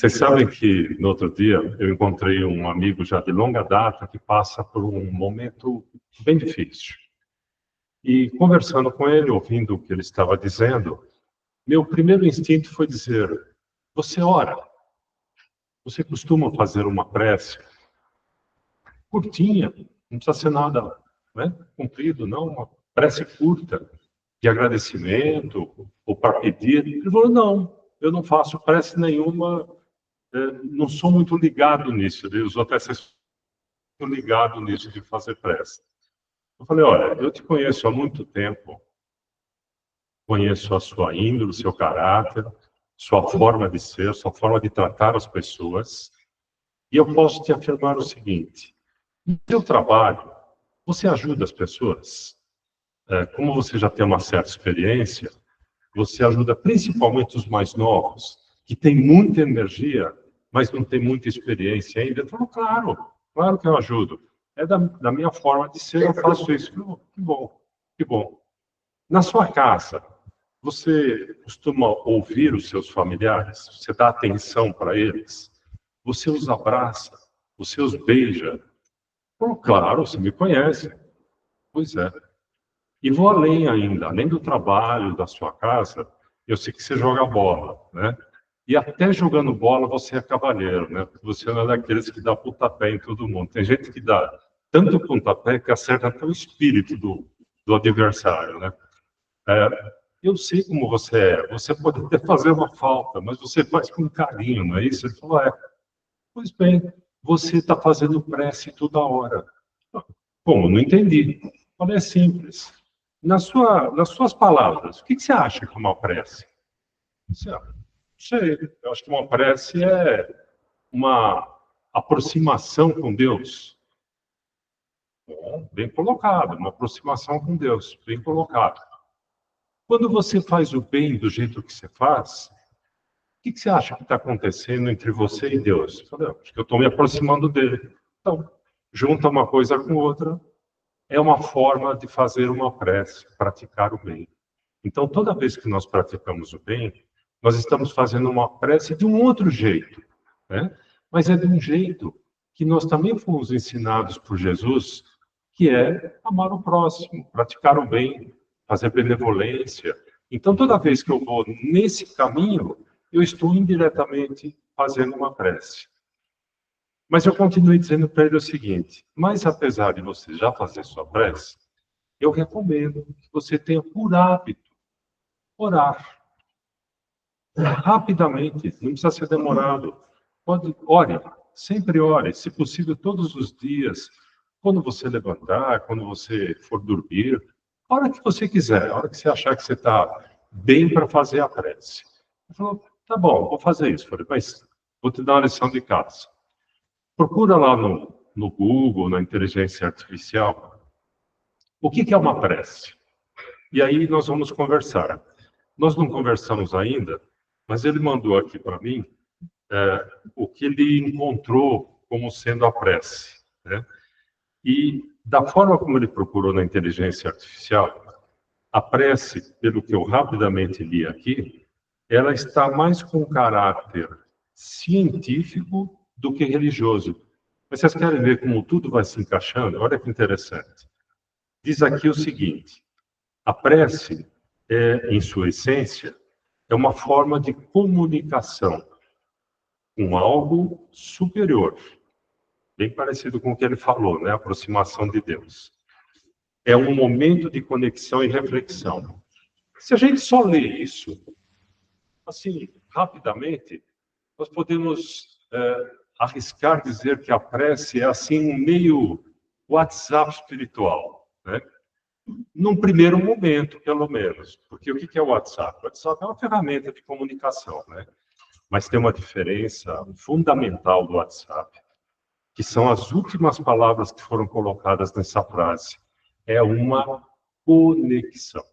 Vocês sabem que, no outro dia, eu encontrei um amigo já de longa data que passa por um momento bem difícil. E, conversando com ele, ouvindo o que ele estava dizendo, meu primeiro instinto foi dizer: você ora? Você costuma fazer uma prece curtinha, não precisa ser nada, né, comprido, não, uma prece curta, de agradecimento, ou para pedir? Ele falou: não, eu não faço prece nenhuma, não sou muito ligado nisso. Ele usou até ser ligado nisso de fazer prece. Eu falei: olha, eu te conheço há muito tempo, conheço a sua índole, o seu caráter, sua forma de ser, sua forma de tratar as pessoas, e eu posso te afirmar o seguinte: no seu trabalho, você ajuda as pessoas. Como você já tem uma certa experiência, você ajuda principalmente os mais novos, que têm muita energia, mas não têm muita experiência ainda. Ele falou: claro, claro que eu ajudo. É da minha forma de ser, eu faço isso. Que bom, que bom. Na sua casa, você costuma ouvir os seus familiares? Você dá atenção para eles? Você os abraça? Você os beija? Oh, claro, você me conhece. Pois é. E vou além ainda, além do trabalho, da sua casa, eu sei que você joga bola, né? E até jogando bola você é cavalheiro, né? Porque você não é daqueles que dá pontapé em todo mundo. Tem gente que dá tanto pontapé que acerta até o espírito do adversário, né? Eu sei como você é. Você pode até fazer uma falta, mas você faz com carinho, não é isso? Ele falou: pois bem, você está fazendo prece toda hora. Bom, eu não entendi. Olha, é simples. Nas suas palavras, o que você acha que é uma prece? Não sei. Eu acho que uma prece é uma aproximação com Deus. Bom, bem colocado, uma aproximação com Deus, bem colocado. Quando você faz o bem do jeito que você faz, o que você acha que está acontecendo entre você e Deus? Eu falei: acho que eu estou me aproximando dele. Então, junta uma coisa com outra, é uma forma de fazer uma prece, praticar o bem. Então, toda vez que nós praticamos o bem, nós estamos fazendo uma prece de um outro jeito, né? Mas é de um jeito que nós também fomos ensinados por Jesus, que é amar o próximo, praticar o bem, fazer benevolência. Então, toda vez que eu vou nesse caminho, eu estou indiretamente fazendo uma prece. Mas eu continuei dizendo para ele o seguinte: mas apesar de você já fazer sua prece, eu recomendo que você tenha por hábito orar rapidamente, não precisa ser demorado. Ore, sempre ore, se possível todos os dias, quando você levantar, quando você for dormir, a hora que você quiser, a hora que você achar que você está bem para fazer a prece. Ele falou: tá bom, vou fazer isso. Eu falei: mas vou te dar uma lição de casa. Procura lá no Google, na inteligência artificial, o que é uma prece. E aí nós vamos conversar. Nós não conversamos ainda, mas ele mandou aqui para mim o que ele encontrou como sendo a prece, né? E da forma como ele procurou na inteligência artificial, a prece, pelo que eu rapidamente li aqui, ela está mais com caráter científico do que religioso. Mas vocês querem ver como tudo vai se encaixando? Olha que interessante. Diz aqui o seguinte: a prece, em sua essência, é uma forma de comunicação com algo superior, bem parecido com o que ele falou, né? A aproximação de Deus. É um momento de conexão e reflexão. Se a gente só lê isso, assim, rapidamente, nós podemos arriscar dizer que a prece é assim um meio WhatsApp espiritual, né? Num primeiro momento, pelo menos. Porque o que é o WhatsApp? O WhatsApp é uma ferramenta de comunicação, né? Mas tem uma diferença fundamental do WhatsApp, que são as últimas palavras que foram colocadas nessa frase. É uma conexão.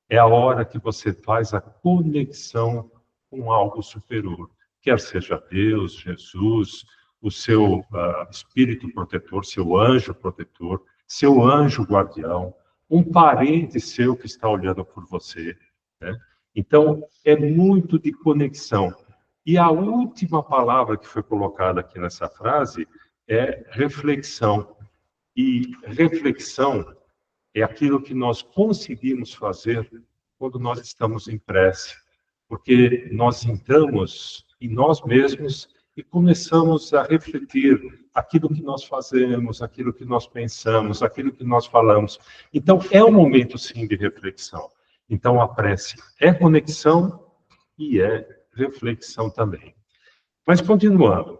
É a hora que você faz a conexão com algo superior, quer seja Deus, Jesus, o seu espírito protetor, seu anjo protetor, seu anjo guardião, um parente seu que está olhando por você, né? Então, é muito de conexão. E a última palavra que foi colocada aqui nessa frase é reflexão. E reflexão é aquilo que nós conseguimos fazer quando nós estamos em prece. Porque nós entramos em nós mesmos e começamos a refletir aquilo que nós fazemos, aquilo que nós pensamos, aquilo que nós falamos. Então, é um momento, sim, de reflexão. Então, a prece é conexão e é reflexão também. Mas, continuando,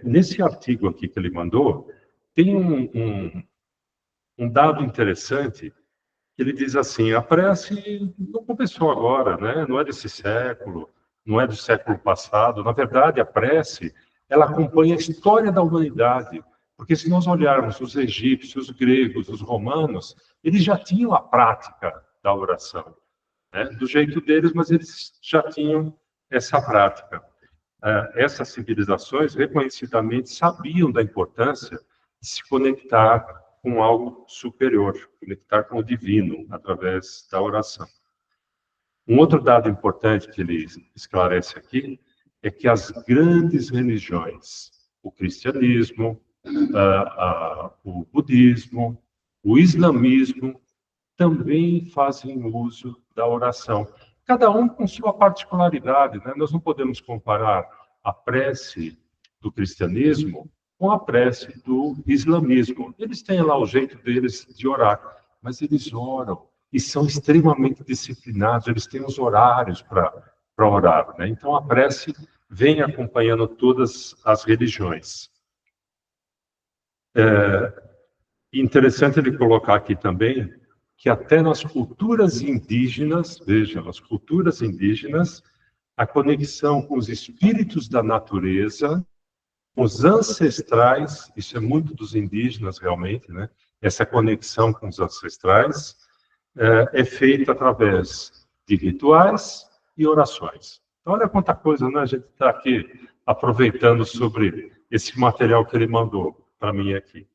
nesse artigo aqui que ele mandou, tem um dado interessante, que ele diz assim, a prece não começou agora, né? Não é desse século, não é do século passado. Na verdade, a prece, ela acompanha a história da humanidade. Porque se nós olharmos os egípcios, os gregos, os romanos, eles já tinham a prática da oração, né? Do jeito deles, mas eles já tinham essa prática. Essas civilizações reconhecidamente sabiam da importância de se conectar com algo superior, conectar com o divino através da oração. Um outro dado importante que ele esclarece aqui é que as grandes religiões, o cristianismo, o budismo, o islamismo, também fazem uso da oração. Cada um com sua particularidade, né? Nós não podemos comparar a prece do cristianismo com a prece do islamismo. Eles têm lá o jeito deles de orar, mas eles oram e são extremamente disciplinados, eles têm os horários para orar, né? Então, a prece vem acompanhando todas as religiões. Interessante ele colocar aqui também que até nas culturas indígenas, vejam, nas culturas indígenas, a conexão com os espíritos da natureza, com os ancestrais, isso é muito dos indígenas realmente, né? Essa conexão com os ancestrais é feita através de rituais e orações. Então, olha quanta coisa, né? A gente está aqui aproveitando sobre esse material que ele mandou para mim aqui.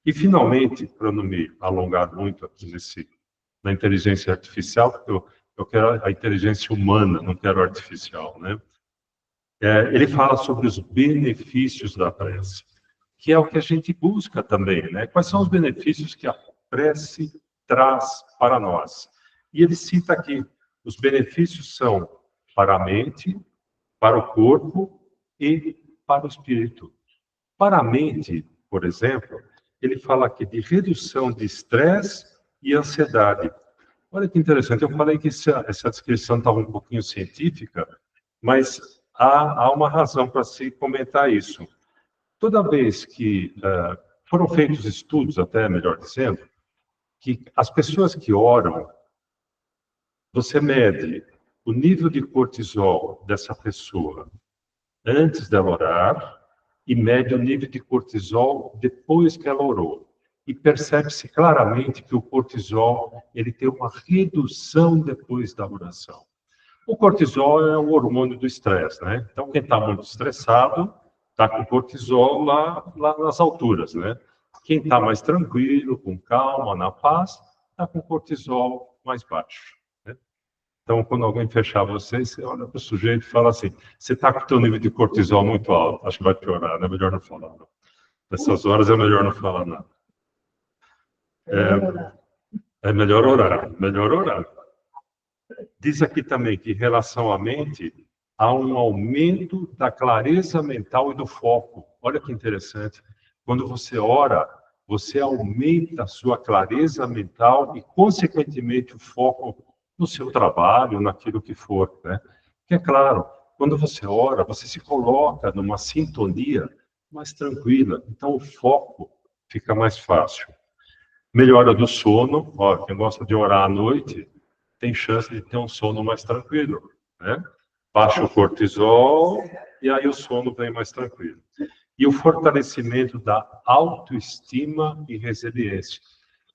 E, finalmente, para não me alongar muito aqui na inteligência artificial, porque eu quero a inteligência humana, não quero artificial, né? Ele fala sobre os benefícios da prece, que é o que a gente busca também, né? Quais são os benefícios que a prece traz para nós? E ele cita aqui, os benefícios são para a mente, para o corpo e para o espírito. Para a mente, por exemplo, ele fala aqui de redução de estresse e ansiedade. Olha que interessante, eu falei que essa descrição estava um pouquinho científica, mas há uma razão para se comentar isso. Toda vez que foram feitos estudos, até melhor dizendo, que as pessoas que oram, você mede o nível de cortisol dessa pessoa antes dela orar, e mede o nível de cortisol depois que ela orou. E percebe-se claramente que o cortisol ele tem uma redução depois da oração. O cortisol é o hormônio do estresse, né? Então, quem está muito estressado está com cortisol lá nas alturas, né? Quem está mais tranquilo, com calma, na paz, está com cortisol mais baixo. Então, quando alguém fechar você olha para o sujeito e fala assim, você está com o seu nível de cortisol muito alto, acho que vai piorar, né? É melhor não falar. Não. Nessas horas é melhor não falar nada. É melhor orar, melhor orar. Diz aqui também que em relação à mente, há um aumento da clareza mental e do foco. Olha que interessante. Quando você ora, você aumenta a sua clareza mental e, consequentemente, o foco no seu trabalho, naquilo que for, né? Porque, é claro, quando você ora, você se coloca numa sintonia mais tranquila. Então, o foco fica mais fácil. Melhora do sono. Ó, quem gosta de orar à noite tem chance de ter um sono mais tranquilo, né? Baixa o cortisol e aí o sono vem mais tranquilo. E o fortalecimento da autoestima e resiliência.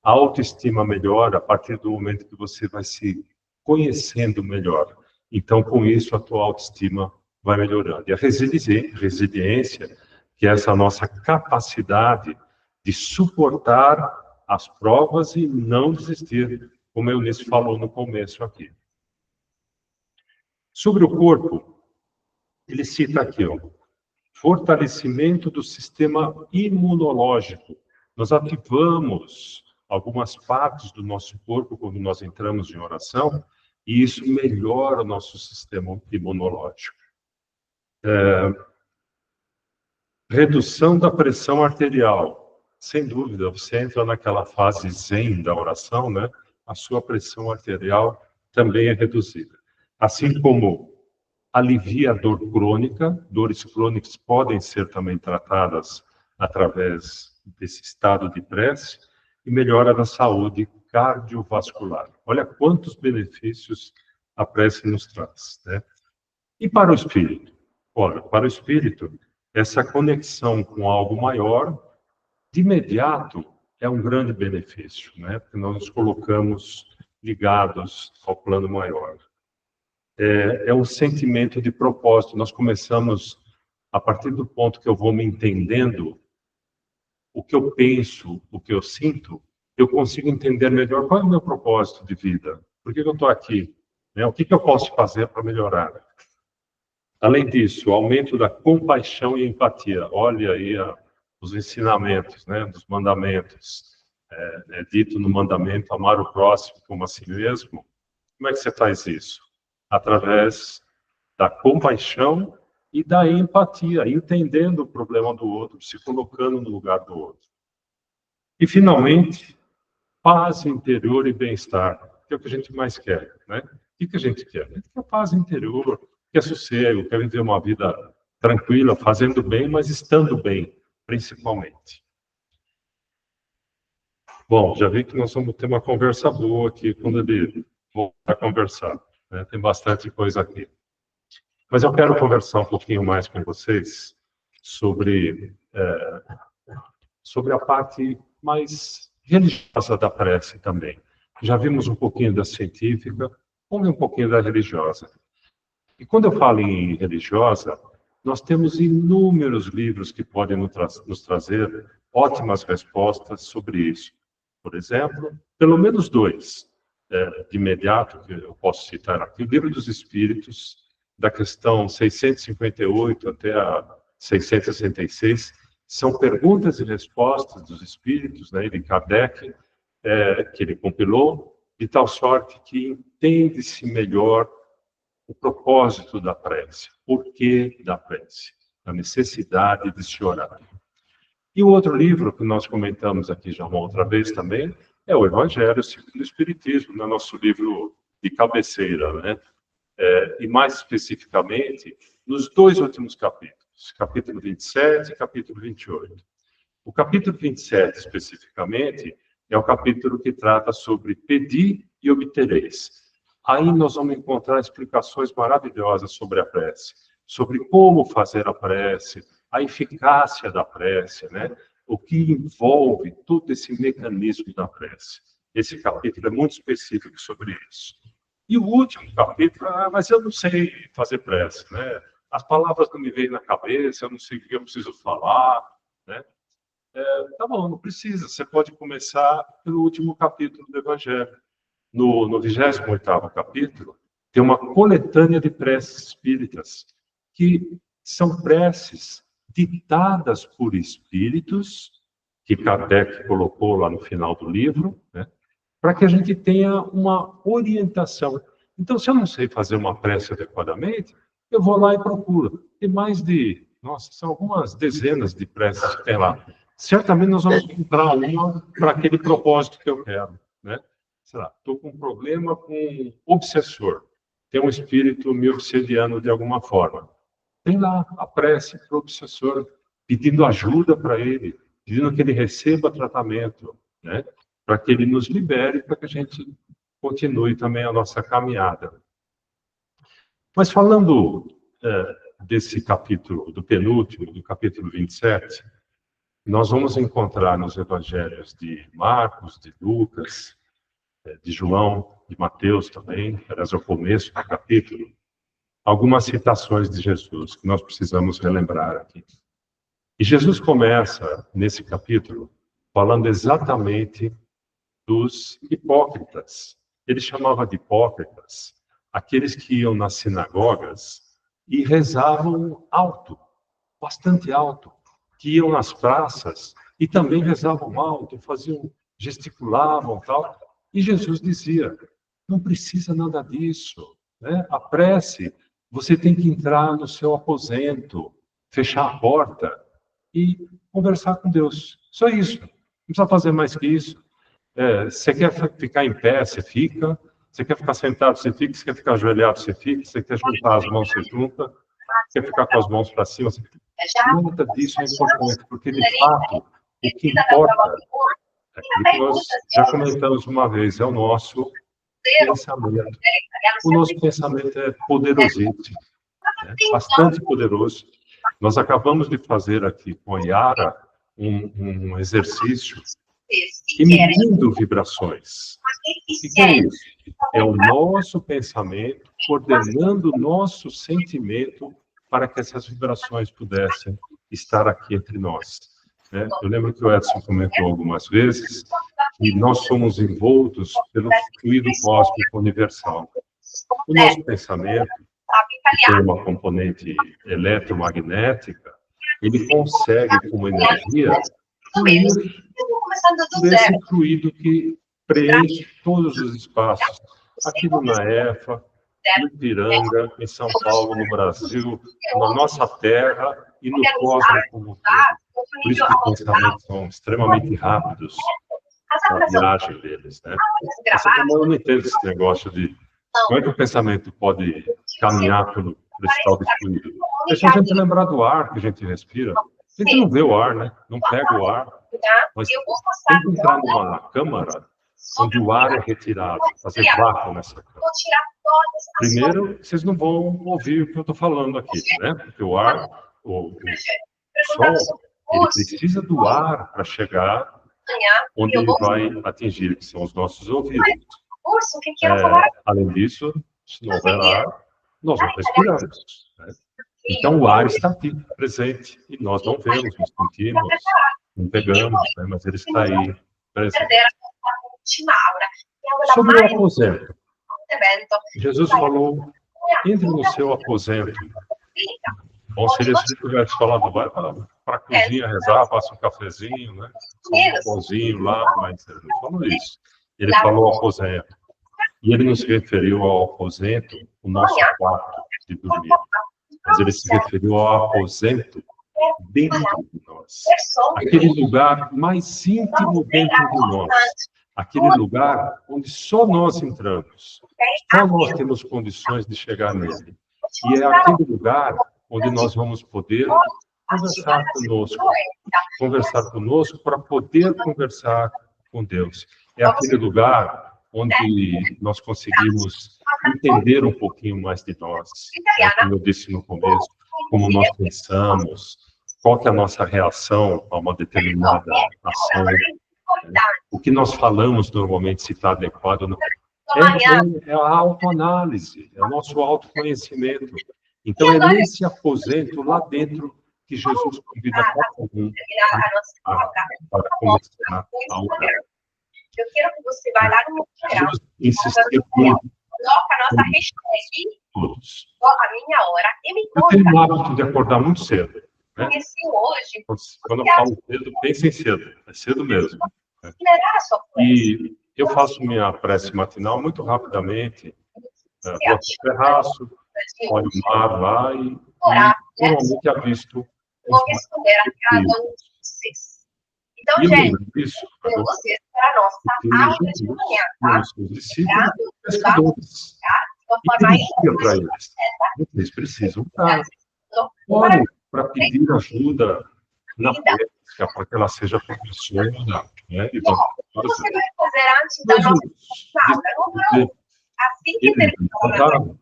A autoestima melhora a partir do momento que você vai se conhecendo melhor. Então, com isso, a tua autoestima vai melhorando. E a resiliência, que é essa nossa capacidade de suportar as provas e não desistir, como a Eunice falou no começo aqui. Sobre o corpo, ele cita aqui, ó, fortalecimento do sistema imunológico. Nós ativamos algumas partes do nosso corpo quando nós entramos em oração, e isso melhora o nosso sistema imunológico. Redução da pressão arterial. Sem dúvida, você entra naquela fase zen da oração, né? A sua pressão arterial também é reduzida. Assim como alivia a dor crônica, dores crônicas podem ser também tratadas através desse estado de prece, e melhora a saúde cardiovascular. Olha quantos benefícios a prece nos traz, né? E para o espírito? Olha, para o espírito, essa conexão com algo maior, de imediato, é um grande benefício, né? Porque nós nos colocamos ligados ao plano maior. É um sentimento de propósito. Nós começamos, a partir do ponto que eu vou me entendendo, o que eu penso, o que eu sinto, eu consigo entender melhor qual é o meu propósito de vida. Por que eu estou aqui? Né? O que eu posso fazer para melhorar? Além disso, o aumento da compaixão e empatia. Olha aí os ensinamentos, né, dos mandamentos. É dito no mandamento, amar o próximo como a si mesmo. Como é que você faz isso? Através da compaixão e da empatia, entendendo o problema do outro, se colocando no lugar do outro. E, finalmente, paz interior e bem-estar, que é o que a gente mais quer, né? O que a gente quer? A gente quer paz interior, quer sossego, quer viver uma vida tranquila, fazendo bem, mas estando bem, principalmente. Bom, já vi que nós vamos ter uma conversa boa aqui quando ele voltar a conversar, né? Tem bastante coisa aqui. Mas eu quero conversar um pouquinho mais com vocês sobre a parte mais religiosa da prece também. Já vimos um pouquinho da científica, vamos ver um pouquinho da religiosa. E quando eu falo em religiosa, nós temos inúmeros livros que podem nos trazer ótimas respostas sobre isso. Por exemplo, pelo menos dois, de imediato, que eu posso citar aqui. O Livro dos Espíritos, da questão 658 até a 666, são perguntas e respostas dos Espíritos, né, de Kardec, que ele compilou, de tal sorte que entende-se melhor o propósito da prece, o porquê da prece, a necessidade de se orar. E o outro livro que nós comentamos aqui já uma outra vez também é o Evangelho segundo o Espiritismo, no nosso livro de cabeceira, né? E mais especificamente, nos dois últimos capítulos, capítulo 27 e capítulo 28. O capítulo 27, especificamente, é o capítulo que trata sobre pedir e obtereis. Aí nós vamos encontrar explicações maravilhosas sobre a prece, sobre como fazer a prece, a eficácia da prece, né? O que envolve todo esse mecanismo da prece. Esse capítulo é muito específico sobre isso. E o último capítulo, mas eu não sei fazer prece, né? As palavras não me vêm na cabeça, eu não sei o que eu preciso falar, né? Tá bom, não precisa. Você pode começar pelo último capítulo do Evangelho. No 28º capítulo, tem uma coletânea de preces espíritas, que são preces ditadas por espíritos, que Kardec colocou lá no final do livro, né, para que a gente tenha uma orientação. Então, se eu não sei fazer uma prece adequadamente, eu vou lá e procuro. Tem mais de, são algumas dezenas de preces que tem lá. Certamente nós vamos encontrar uma para aquele propósito que eu quero, né? Sei lá, estou com um problema com um obsessor. Tem um espírito me obsediando de alguma forma. Tem lá a prece para o obsessor, pedindo ajuda para ele, pedindo que ele receba tratamento, né? Para que ele nos libere, para que a gente continue também a nossa caminhada. Mas falando desse capítulo, do penúltimo, do capítulo 27, nós vamos encontrar nos evangelhos de Marcos, de Lucas, de João, de Mateus também, aliás, ao começo do capítulo, algumas citações de Jesus que nós precisamos relembrar aqui. E Jesus começa, nesse capítulo, falando exatamente dos hipócritas. Ele chamava de hipócritas aqueles que iam nas sinagogas e rezavam alto, bastante alto, que iam nas praças e também rezavam alto, gesticulavam tal. E Jesus dizia: não precisa nada disso, né? A prece, você tem que entrar no seu aposento, fechar a porta e conversar com Deus. Só isso. Não precisa fazer mais que isso. Você quer ficar em pé, você fica. Você quer ficar sentado, você fica. Você quer ficar ajoelhado, você fica. Você quer juntar as mãos, você junta. Quer ficar com as mãos para cima, você fica. Nada disso é importante, porque, de fato, o que importa, é que nós já comentamos uma vez, é o nosso pensamento. O nosso pensamento é poderosíssimo, né? Bastante poderoso. Nós acabamos de fazer aqui com a Yara um exercício emitindo vibrações. O que é isso? É o nosso pensamento coordenando o nosso sentimento para que essas vibrações pudessem estar aqui entre nós, né? Eu lembro que o Edson comentou algumas vezes que nós somos envoltos pelo fluido cósmico universal. O nosso pensamento, que tem uma componente eletromagnética, ele consegue, como energia, fluir por esse fluido que preenche todos os espaços, aqui no Naefa, no Ipiranga, em São Paulo, no Brasil, na nossa terra e no cosmos como um todo. Por isso que os pensamentos são extremamente rápidos na viagem deles, né? Eu não entendo esse negócio de como é que o pensamento pode caminhar por esse tal de fluido. É só a gente lembrar do ar que a gente respira. A gente não vê o ar, né? Não pega o ar. Mas tem que entrar numa câmara onde o ar é retirado, fazer vácuo nessa câmara. Primeiro, vocês não vão ouvir o que eu estou falando aqui, né? Porque o ar, o som, ele precisa do ar para chegar onde ele vai atingir, que são os nossos ouvidos. Além disso, se não houver ar, nós não respiramos, né? Então, o ar está aqui, presente, e nós não vemos, não sentimos, não pegamos, né? Mas ele está aí, presente. Sobre o aposento, Jesus falou: entre no seu aposento. Bom, seria se ele tivesse falado, vai para a cozinha rezar, passa um cafezinho, né? Um pãozinho lá, mas ele não falou isso. Ele falou aposento. E ele não se referiu ao aposento, o nosso quarto de dormir. Mas ele se referiu ao aposento dentro de nós. Aquele lugar mais íntimo dentro de nós. Aquele lugar onde só nós entramos. Só nós temos condições de chegar nele. E é aquele lugar onde nós vamos poder conversar conosco para poder conversar com Deus. É aquele lugar onde nós conseguimos entender um pouquinho mais de nós, né? Como eu disse no começo, como nós pensamos, qual que é a nossa reação a uma determinada ação, né? O que nós falamos normalmente, se está adequado ou não. É a autoanálise, é o nosso autoconhecimento. Então, é nesse aposento lá dentro que Jesus convida qualquer um para começar a orar. Eu quero que você vá lá no Instagram. Jesus insistiu muito. Coloca a nossa hashtag, Todos. a minha hora, e me Eu conta. tenho o hábito de acordar muito cedo, né? Conheci hoje. Quando eu falo cedo, pensem cedo. É cedo mesmo. Né? Acelerar a sua coisa. E eu faço minha prece matinal muito rapidamente. Vou ao terraço, olho o mar lá e normalmente avisto Vou responder a cada um de vocês. Então, gente, isso, com vocês para a nossa aula de manhã, tá? os seus discípulos, pescadores. E pedia para eles. Eles precisam estar. Olhem para pedir ajuda na pesca, para que ela seja profissional, né? E o que você vai fazer antes da nossa aula? Número 1. Assim que terminar,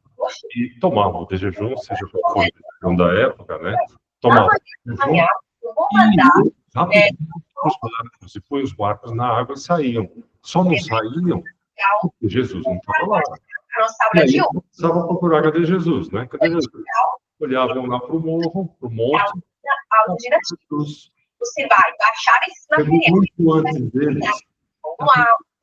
e tomavam de jejum, seja qual for o jejum da época, né? Tomavam de jejum e rapidamente os barcos, e põe os barcos na água e saíam. Só não saíam porque Jesus não estava lá. E aí começavam a procurar cadê Jesus, né? Cadê Jesus? Olhavam lá para o morro, para o monte. Jesus você vai baixar esse material. Muito antes deles.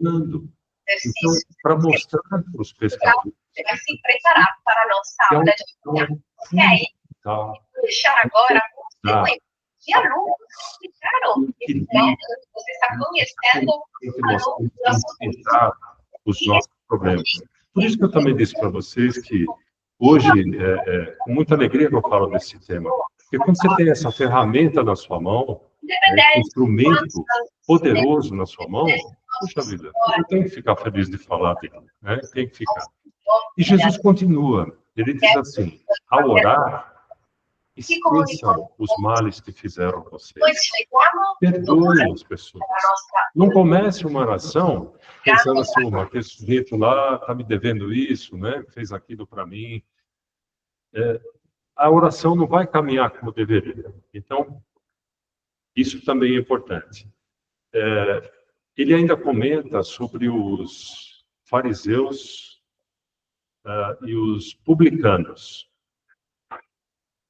Então, para mostrar para os pescadores você vai se preparar para a nossa aula de amanhã. E aí, vou deixar agora você de alunos que ficaram, né? Você está conhecendo os nossos problemas. Por isso que eu também disse para vocês que hoje, com muita alegria que eu falo desse tema, porque quando você tem essa ferramenta na sua mão, esse instrumento poderoso na sua mão, puxa vida, eu tenho que ficar feliz de falar dele, né? Tem que ficar. E Jesus continua, ele diz assim, ao orar, esqueçam os males que fizeram a vocês. Perdoem as pessoas. Não comece uma oração pensando assim, aquele sujeito lá está me devendo isso, né? Fez aquilo para mim. A oração não vai caminhar como deveria. Então, isso também é importante. Ele ainda comenta sobre os fariseus e os publicanos.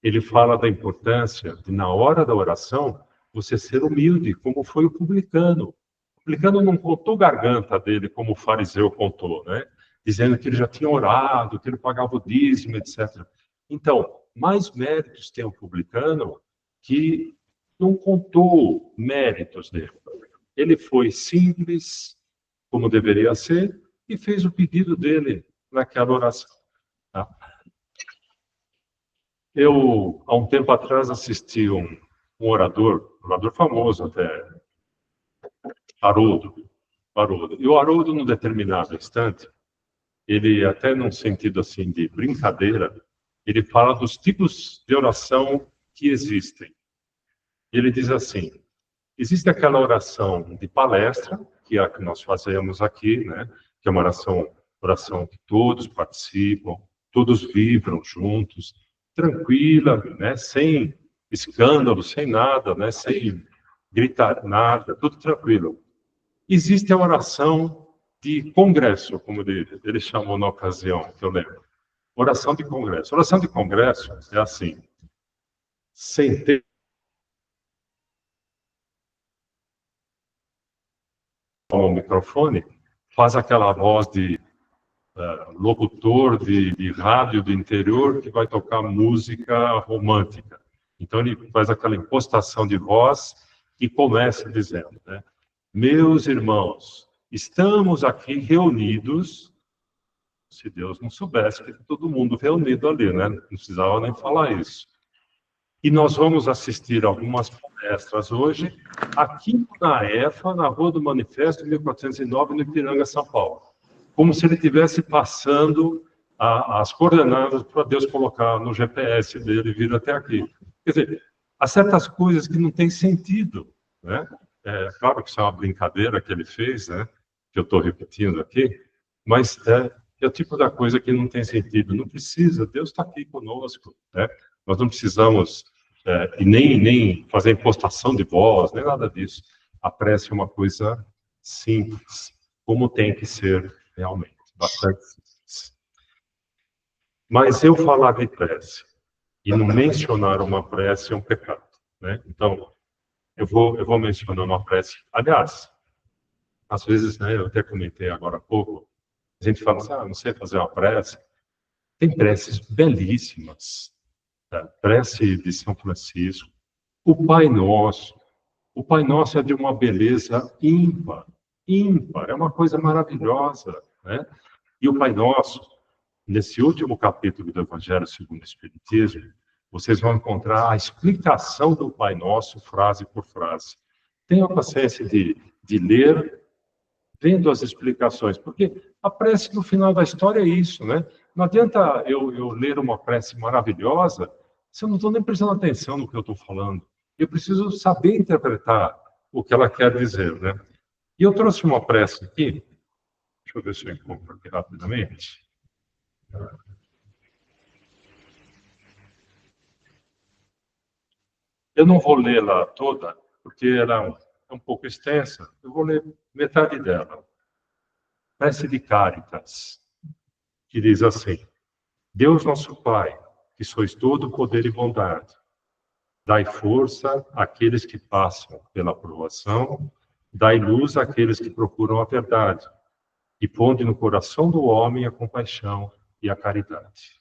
Ele fala da importância de, na hora da oração, você ser humilde, como foi o publicano. O publicano não contou garganta dele, como o fariseu contou, né? Dizendo que ele já tinha orado, que ele pagava o dízimo, etc. Então, mais méritos tem o publicano que não contou méritos dele. Ele foi simples, como deveria ser, e fez o pedido dele naquela oração. Tá? Eu, há um tempo atrás, assisti um orador famoso até, Haroldo. E o Haroldo, num determinado instante, ele, até num sentido assim de brincadeira, ele fala dos tipos de oração que existem. Ele diz assim, existe aquela oração de palestra, que é a que nós fazemos aqui, né? Que é uma oração que todos participam, todos vibram juntos, tranquila, né? Sem escândalo, sem nada, né? Sem gritar nada, tudo tranquilo. Existe a oração de congresso, como ele chamou na ocasião, que eu lembro. Oração de congresso. Oração de congresso é assim, sem ter o microfone, faz aquela voz de locutor de rádio do interior que vai tocar música romântica. Então ele faz aquela impostação de voz e começa dizendo, né? Meus irmãos, estamos aqui reunidos, se Deus não soubesse que todo mundo reunido ali, né? Não precisava nem falar isso. E nós vamos assistir algumas palestras hoje, aqui na EFA, na Rua do Manifesto, 1409, no Ipiranga, São Paulo. Como se ele estivesse passando as coordenadas para Deus colocar no GPS dele e vir até aqui. Quer dizer, há certas coisas que não têm sentido, né? É claro que isso é uma brincadeira que ele fez, né? Que eu estou repetindo aqui, mas é o tipo da coisa que não tem sentido. Não precisa, Deus está aqui conosco, né? Nós não precisamos e nem fazer impostação de voz, nem nada disso. A prece é uma coisa simples, como tem que ser realmente, bastante simples. Mas eu falar de prece e não mencionar uma prece é um pecado, né? Então, eu vou mencionar uma prece. Aliás, às vezes, né, eu até comentei agora há pouco, a gente fala assim, não sei fazer uma prece. Tem preces belíssimas. Tá? Prece de São Francisco. O Pai Nosso. O Pai Nosso é de uma beleza ímpar. Ímpar. É uma coisa maravilhosa, né? E o Pai Nosso, nesse último capítulo do Evangelho segundo o Espiritismo, vocês vão encontrar a explicação do Pai Nosso, frase por frase. Tenham paciência de ler, vendo as explicações, porque a prece, no final da história, é isso, né? Não adianta eu ler uma prece maravilhosa se eu não estou nem prestando atenção no que eu estou falando. Eu preciso saber interpretar o que ela quer dizer, né? E eu trouxe uma prece aqui, deixa eu ver se eu encontro aqui rapidamente. Eu não vou lê-la toda, porque ela é um pouco extensa. Eu vou ler metade dela. Prece de Cáritas, que diz assim: Deus nosso Pai, que sois todo poder e bondade, dai força àqueles que passam pela provação, dai luz àqueles que procuram a verdade, e ponde no coração do homem a compaixão e a caridade.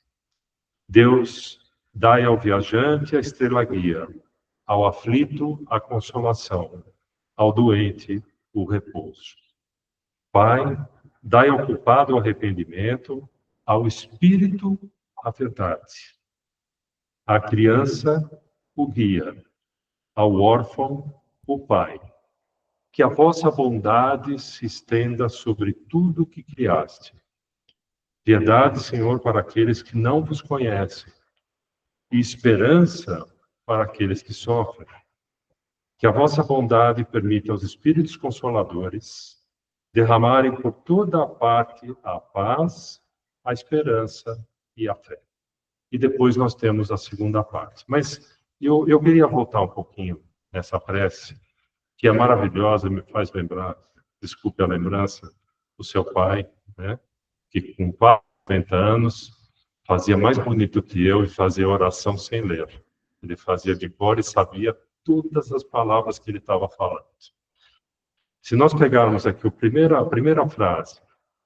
Deus, dai ao viajante a estrela guia, ao aflito a consolação, ao doente o repouso. Pai, dai ao culpado o arrependimento, ao espírito a verdade. À criança o guia, ao órfão o pai. Que a vossa bondade se estenda sobre tudo o que criaste. Piedade, Senhor, para aqueles que não vos conhecem, e esperança para aqueles que sofrem. Que a vossa bondade permita aos Espíritos Consoladores derramarem por toda a parte a paz, a esperança e a fé. E depois nós temos a segunda parte. Mas eu queria voltar um pouquinho nessa prece, que é maravilhosa, me faz lembrar, desculpe a lembrança, do seu pai, né? Que com 40 anos fazia mais bonito que eu e fazia oração sem ler. Ele fazia de cor e sabia todas as palavras que ele estava falando. Se nós pegarmos aqui a primeira frase,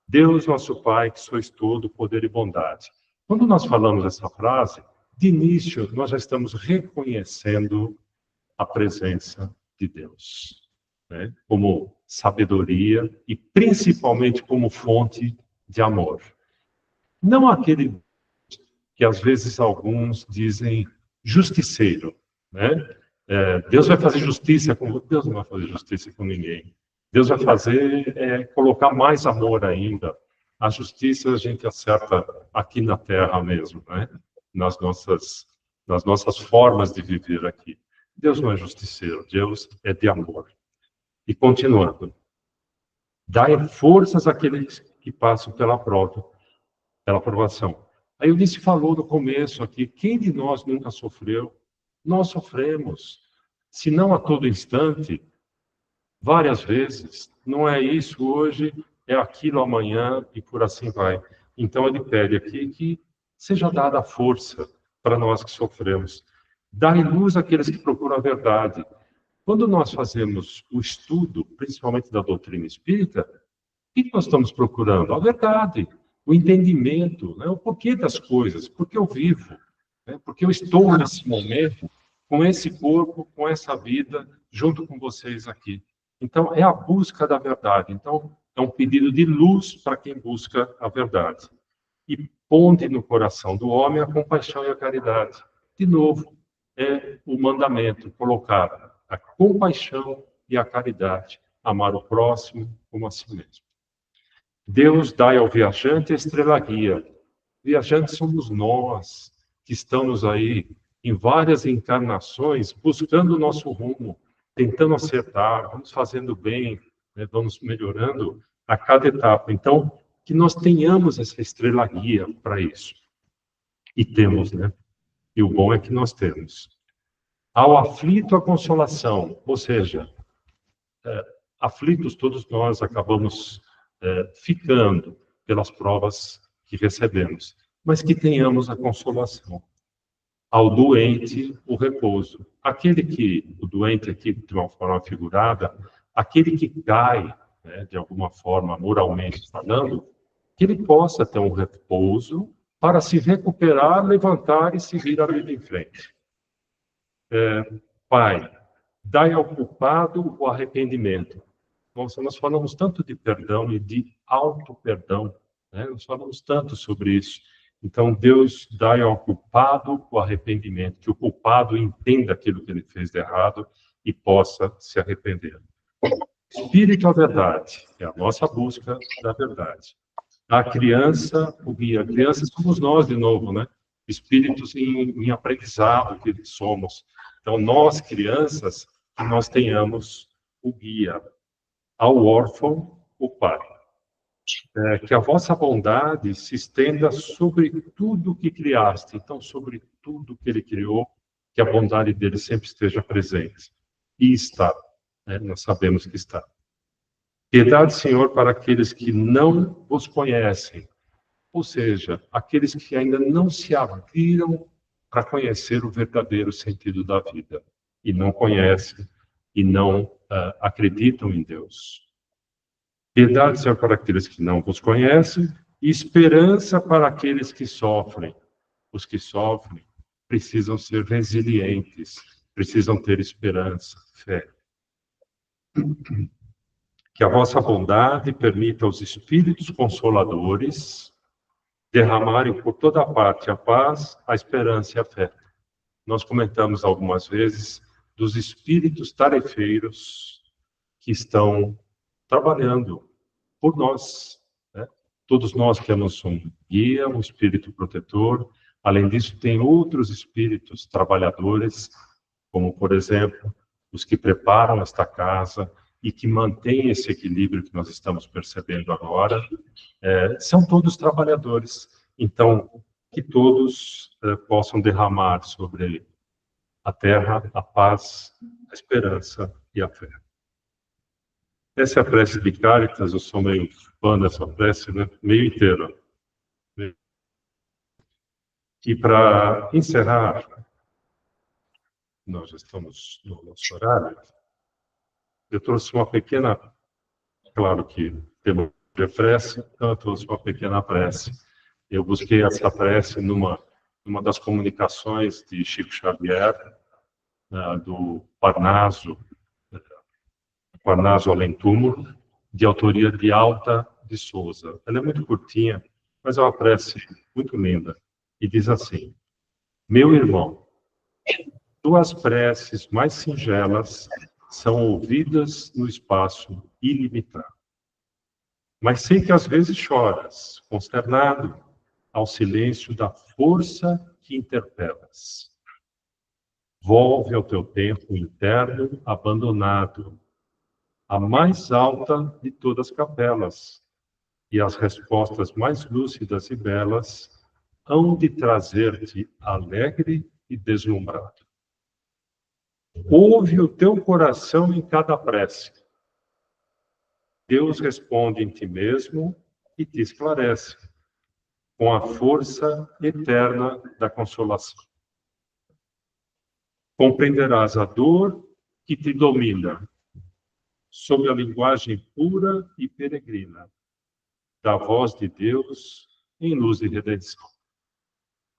Deus nosso Pai, que sois todo poder e bondade. Quando nós falamos essa frase, de início nós já estamos reconhecendo a presença de Deus, né? Como sabedoria e principalmente como fonte de amor. Não aquele que às vezes alguns dizem justiceiro, né? Deus vai fazer justiça com... Deus não vai fazer justiça com ninguém. Deus vai fazer colocar mais amor ainda. A justiça a gente acerta aqui na Terra mesmo, né? Nas nossas formas de viver aqui. Deus não é justiceiro, Deus é de amor. E continuando, dai forças àqueles que passam pela prova, pela provação. A Eunice falou no começo aqui, quem de nós nunca sofreu? Nós sofremos, se não a todo instante, várias vezes. Não é isso hoje, é aquilo amanhã e por assim vai. Então ele pede aqui que seja dada a força para nós que sofremos. Dai luz àqueles que procuram a verdade. Quando nós fazemos o estudo, principalmente da doutrina espírita, o que nós estamos procurando? A verdade, o entendimento, né? O porquê das coisas, porque eu vivo, né? Porque eu estou nesse momento, com esse corpo, com essa vida, junto com vocês aqui. Então, é a busca da verdade. Então, é um pedido de luz para quem busca a verdade. E ponde no coração do homem a compaixão e a caridade. De novo, é o mandamento, colocar a compaixão e a caridade, amar o próximo como a si mesmo. Deus dai ao viajante a estrela guia. Viajantes somos nós, que estamos aí em várias encarnações, buscando o nosso rumo, tentando acertar, vamos fazendo bem, né? Vamos melhorando a cada etapa. Então, que nós tenhamos essa estrela guia para isso. E temos, né? E o bom é que nós temos. Ao aflito, a consolação. Ou seja, aflitos todos nós acabamos ficando pelas provas que recebemos. Mas que tenhamos a consolação. Ao doente, o repouso. O doente aqui, de uma forma figurada, aquele que cai, né, de alguma forma, moralmente falando, que ele possa ter um repouso para se recuperar, levantar e seguir a vida em frente. Pai, dai ao culpado o arrependimento. Nossa, nós falamos tanto de perdão e de auto-perdão, né? Nós falamos tanto sobre isso. Então, Deus dá ao culpado o arrependimento, que o culpado entenda aquilo que ele fez de errado e possa se arrepender. Espírito à verdade, é a nossa busca da verdade. A criança, o guia. A criança somos nós de novo, né? Espíritos em aprendizado que somos. Então, nós, crianças, que nós tenhamos o guia. Ao órfão, o pai. Que a vossa bondade se estenda sobre tudo que criaste. Então, sobre tudo que ele criou, que a bondade dele sempre esteja presente. E está, né? Nós sabemos que está. Piedade, Senhor, para aqueles que não vos conhecem. Ou seja, aqueles que ainda não se abriram para conhecer o verdadeiro sentido da vida. E não conhecem, e não acreditam em Deus. Piedade, Senhor, para aqueles que não vos conhecem, Esperança para aqueles que sofrem. Os que sofrem precisam ser resilientes, precisam ter esperança, fé. Que a vossa bondade permita aos espíritos consoladores derramarem por toda parte a paz, a esperança e a fé. Nós comentamos algumas vezes dos espíritos tarefeiros que estão trabalhando por nós, né? Todos nós temos um guia, um espírito protetor. Além disso, tem outros espíritos trabalhadores, como, por exemplo, os que preparam esta casa e que mantêm esse equilíbrio que nós estamos percebendo agora. São todos trabalhadores. Então, que todos possam derramar sobre a terra a paz, a esperança e a fé. Essa é a prece de Caritas. Eu sou meio fã dessa prece, né? Meio inteira. E para encerrar, nós já estamos no nosso horário, eu trouxe uma pequena, claro que temos de prece, então eu trouxe uma pequena prece. Eu busquei essa prece numa das comunicações de Chico Xavier, do Parnaso Além Túmulo, de autoria de Alta de Souza. Ela é muito curtinha, mas é uma prece muito linda. E diz assim: meu irmão, tuas preces mais singelas são ouvidas no espaço ilimitado. Mas sei que às vezes choras, consternado, ao silêncio da força que interpelas. Volve ao teu tempo interno abandonado, a mais alta de todas as capelas, e as respostas mais lúcidas e belas hão de trazer-te alegre e deslumbrado. Ouve o teu coração em cada prece. Deus responde em ti mesmo e te esclarece, com a força eterna da consolação. Compreenderás a dor que te domina, sob a linguagem pura e peregrina da voz de Deus em luz de redenção.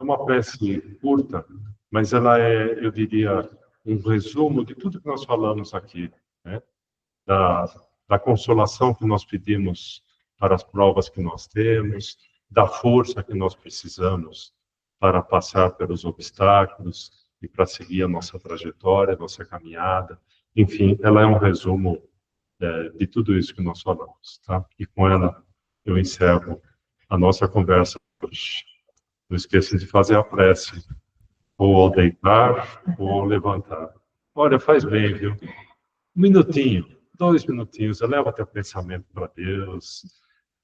É uma prece curta, mas ela é, eu diria, um resumo de tudo que nós falamos aqui, né? Da consolação que nós pedimos para as provas que nós temos, da força que nós precisamos para passar pelos obstáculos e para seguir a nossa trajetória, a nossa caminhada. Enfim, ela é um resumo de tudo isso que nós falamos, tá? E com ela eu encerro a nossa conversa hoje. Não esqueça de fazer a prece, ou ao deitar, ou ao levantar. Olha, faz bem, viu? 1 minutinho, 2 minutinhos, eleva teu pensamento para Deus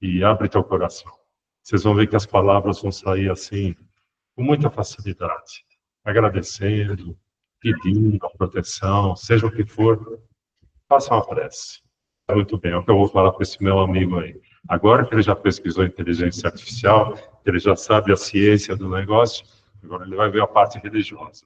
e abre teu coração. Vocês vão ver que as palavras vão sair assim, com muita facilidade, agradecendo, pedindo a proteção, seja o que for, faça uma prece. Muito bem, é o que eu vou falar para esse meu amigo aí. Agora que ele já pesquisou inteligência artificial, que ele já sabe a ciência do negócio, agora ele vai ver a parte religiosa.